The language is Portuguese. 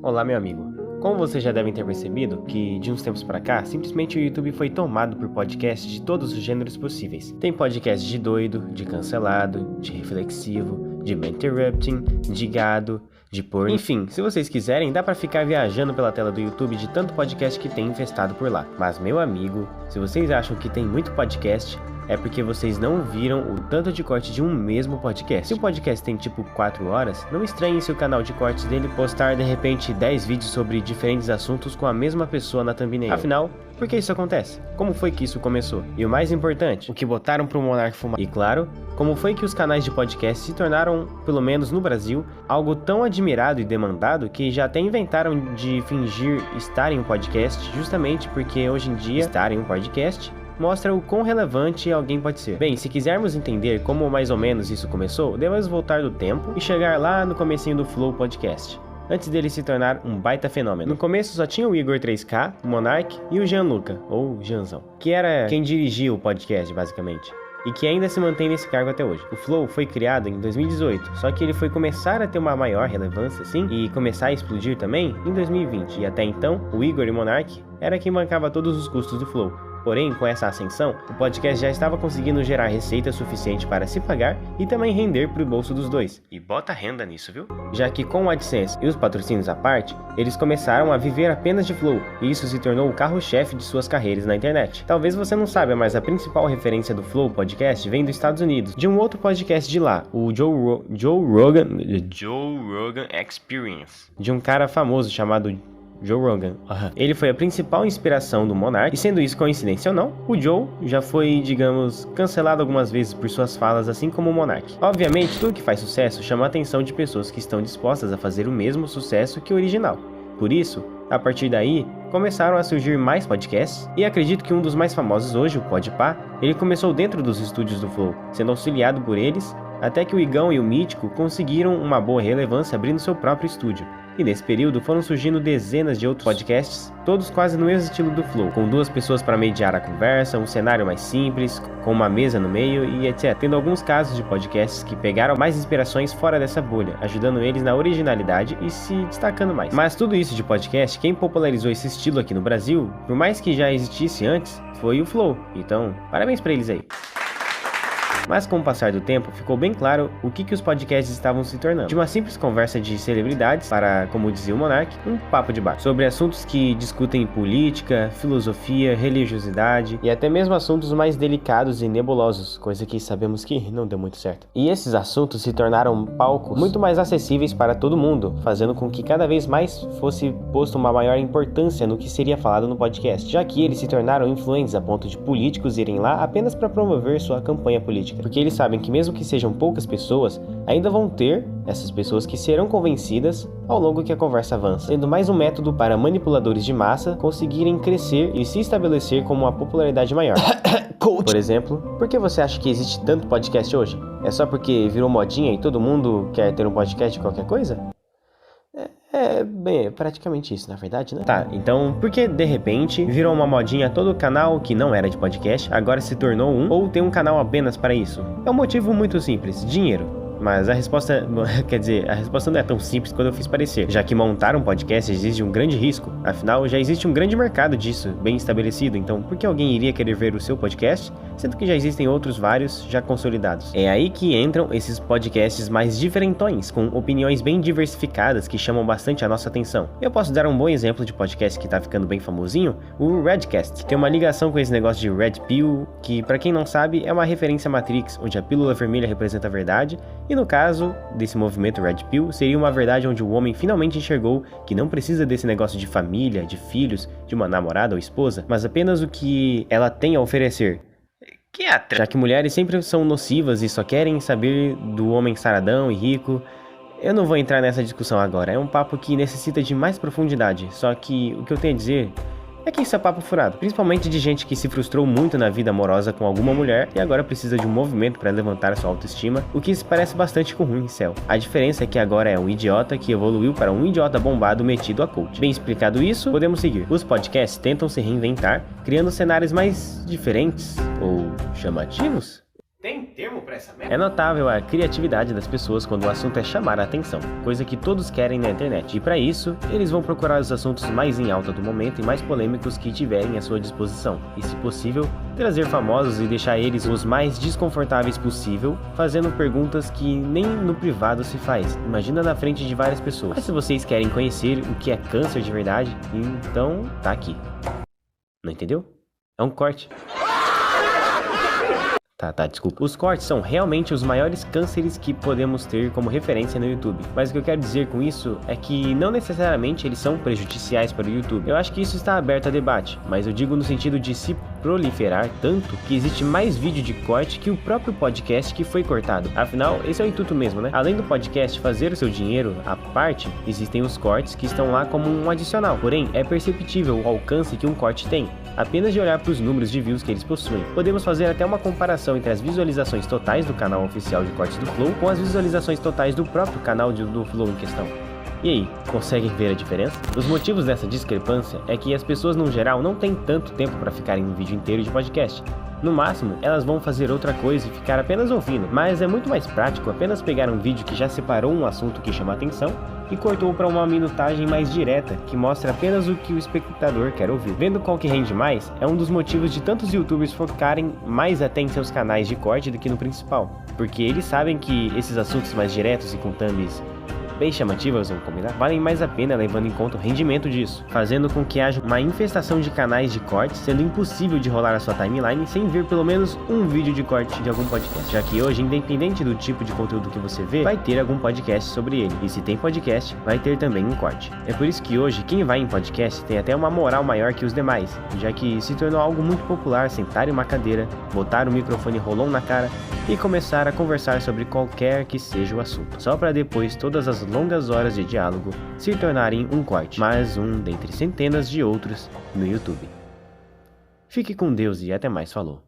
Olá, meu amigo. Como vocês já devem ter percebido, que de uns tempos pra cá, simplesmente o YouTube foi tomado por podcasts de todos os gêneros possíveis. Tem podcast de doido, de cancelado, de reflexivo, de interrupting, de gado, de porno. Enfim, se vocês quiserem, dá pra ficar viajando pela tela do YouTube de tanto podcast que tem infestado por lá. Mas, meu amigo, se vocês acham que tem muito podcast, é porque vocês não viram o tanto de corte de um mesmo podcast. Se o podcast tem tipo 4 horas, não estranhe se o canal de cortes dele postar de repente 10 vídeos sobre diferentes assuntos com a mesma pessoa na thumbnail. Afinal, por que isso acontece? Como foi que isso começou? E o mais importante, o que botaram pro Monark fumar? E claro, como foi que os canais de podcast se tornaram, pelo menos no Brasil, algo tão admirado e demandado que já até inventaram de fingir estar em um podcast, justamente porque hoje em dia estar em um podcast mostra o quão relevante alguém pode ser. Bem, se quisermos entender como mais ou menos isso começou, devemos voltar do tempo e chegar lá no comecinho do Flow Podcast, antes dele se tornar um baita fenômeno. No começo só tinha o Igor 3K, o Monark e o Gianluca, ou Janzão, que era quem dirigia o podcast, basicamente, e que ainda se mantém nesse cargo até hoje. O Flow foi criado em 2018, só que ele foi começar a ter uma maior relevância, sim, e começar a explodir também em 2020, e até então, o Igor e o Monark era quem bancava todos os custos do Flow. Porém, com essa ascensão, o podcast já estava conseguindo gerar receita suficiente para se pagar e também render para o bolso dos dois. E bota renda nisso, viu? Já que com o AdSense e os patrocínios à parte, eles começaram a viver apenas de Flow, e isso se tornou o carro-chefe de suas carreiras na internet. Talvez você não saiba, mas a principal referência do Flow Podcast vem dos Estados Unidos, de um outro podcast de lá, o Joe Rogan Experience, de um cara famoso chamado Joe Rogan. Ele foi a principal inspiração do Monark, e sendo isso coincidência ou não, o Joe já foi, digamos, cancelado algumas vezes por suas falas, assim como o Monark. Obviamente, tudo que faz sucesso chama a atenção de pessoas que estão dispostas a fazer o mesmo sucesso que o original. Por isso, a partir daí, começaram a surgir mais podcasts, e acredito que um dos mais famosos hoje, o Podpah, ele começou dentro dos estúdios do Flow, sendo auxiliado por eles, até que o Igão e o Mítico conseguiram uma boa relevância abrindo seu próprio estúdio. E nesse período foram surgindo dezenas de outros podcasts, todos quase no mesmo estilo do Flow, com 2 pessoas para mediar a conversa, um cenário mais simples, com uma mesa no meio e etc. Tendo alguns casos de podcasts que pegaram mais inspirações fora dessa bolha, ajudando eles na originalidade e se destacando mais. Mas tudo isso de podcast, quem popularizou esse estilo aqui no Brasil, por mais que já existisse antes, foi o Flow. Então, parabéns pra eles aí. Mas com o passar do tempo, ficou bem claro o que os podcasts estavam se tornando. De uma simples conversa de celebridades para, como dizia o Monark, um papo de bar. Sobre assuntos que discutem política, filosofia, religiosidade e até mesmo assuntos mais delicados e nebulosos, coisa que sabemos que não deu muito certo. E esses assuntos se tornaram palcos muito mais acessíveis para todo mundo, fazendo com que cada vez mais fosse posto uma maior importância no que seria falado no podcast, já que eles se tornaram influentes a ponto de políticos irem lá apenas para promover sua campanha política. Porque eles sabem que mesmo que sejam poucas pessoas, ainda vão ter essas pessoas que serão convencidas ao longo que a conversa avança, sendo mais um método para manipuladores de massa conseguirem crescer e se estabelecer como uma popularidade maior. Por exemplo, por que você acha que existe tanto podcast hoje? É só porque virou modinha e todo mundo quer ter um podcast de qualquer coisa? Bem, é praticamente isso, na verdade, né? Tá, então, por que de repente virou uma modinha todo canal que não era de podcast, agora se tornou um, ou tem um canal apenas para isso? É um motivo muito simples, dinheiro. Mas a resposta, a resposta não é tão simples quanto eu fiz parecer, já que montar um podcast exige um grande risco, afinal já existe um grande mercado disso, bem estabelecido, então por que alguém iria querer ver o seu podcast, sendo que já existem outros vários já consolidados? É aí que entram esses podcasts mais diferentões, com opiniões bem diversificadas que chamam bastante a nossa atenção. Eu posso dar um bom exemplo de podcast que tá ficando bem famosinho, o Redcast, que tem uma ligação com esse negócio de Red Pill, que pra quem não sabe é uma referência à Matrix, onde a pílula vermelha representa a verdade, e no caso desse movimento Red Pill, seria uma verdade onde o homem finalmente enxergou que não precisa desse negócio de família, de filhos, de uma namorada ou esposa, mas apenas o que ela tem a oferecer. Já que mulheres sempre são nocivas e só querem saber do homem saradão e rico. Eu não vou entrar nessa discussão agora, é um papo que necessita de mais profundidade, só que o que eu tenho a dizer é que isso é papo furado, principalmente de gente que se frustrou muito na vida amorosa com alguma mulher e agora precisa de um movimento para levantar sua autoestima, o que se parece bastante com um incel. A diferença é que agora é um idiota que evoluiu para um idiota bombado metido a coach. Bem explicado isso, podemos seguir. Os podcasts tentam se reinventar, criando cenários mais diferentes ou chamativos? Tem termo pra É notável a criatividade das pessoas quando o assunto é chamar a atenção, coisa que todos querem na internet. E para isso, eles vão procurar os assuntos mais em alta do momento e mais polêmicos que tiverem à sua disposição. E se possível, trazer famosos e deixar eles os mais desconfortáveis possível, fazendo perguntas que nem no privado se faz. Imagina na frente de várias pessoas. Mas se vocês querem conhecer o que é câncer de verdade, então tá aqui. Não entendeu? É um corte. Tá, desculpa. Os cortes são realmente os maiores cânceres que podemos ter como referência no YouTube. Mas o que eu quero dizer com isso é que não necessariamente eles são prejudiciais para o YouTube. Eu acho que isso está aberto a debate, mas eu digo no sentido de se proliferar tanto que existe mais vídeo de corte que o próprio podcast que foi cortado. Afinal, esse é o intuito mesmo, né? Além do podcast fazer o seu dinheiro à parte, existem os cortes que estão lá como um adicional. Porém, é perceptível o alcance que um corte tem, apenas de olhar para os números de views que eles possuem. Podemos fazer até uma comparação entre as visualizações totais do canal oficial de cortes do Flow com as visualizações totais do próprio canal do Flow em questão. E aí, conseguem ver a diferença? Os motivos dessa discrepância é que as pessoas no geral não têm tanto tempo para ficarem um vídeo inteiro de podcast. No máximo, elas vão fazer outra coisa e ficar apenas ouvindo, mas é muito mais prático apenas pegar um vídeo que já separou um assunto que chama atenção e cortou para uma minutagem mais direta, que mostra apenas o que o espectador quer ouvir. Vendo qual que rende mais, é um dos motivos de tantos youtubers focarem mais até em seus canais de corte do que no principal, porque eles sabem que esses assuntos mais diretos e com thumbs bem chamativas, vamos combinar, valem mais a pena levando em conta o rendimento disso, fazendo com que haja uma infestação de canais de corte, sendo impossível de rolar a sua timeline sem ver pelo menos um vídeo de corte de algum podcast, já que hoje, independente do tipo de conteúdo que você vê, vai ter algum podcast sobre ele, e se tem podcast, vai ter também um corte. É por isso que hoje, quem vai em podcast tem até uma moral maior que os demais, já que se tornou algo muito popular sentar em uma cadeira, botar o microfone rolão na cara e começar a conversar sobre qualquer que seja o assunto, só para depois todas as longas horas de diálogo se tornarem um corte, mais um dentre centenas de outros no YouTube. Fique com Deus e até mais, falou.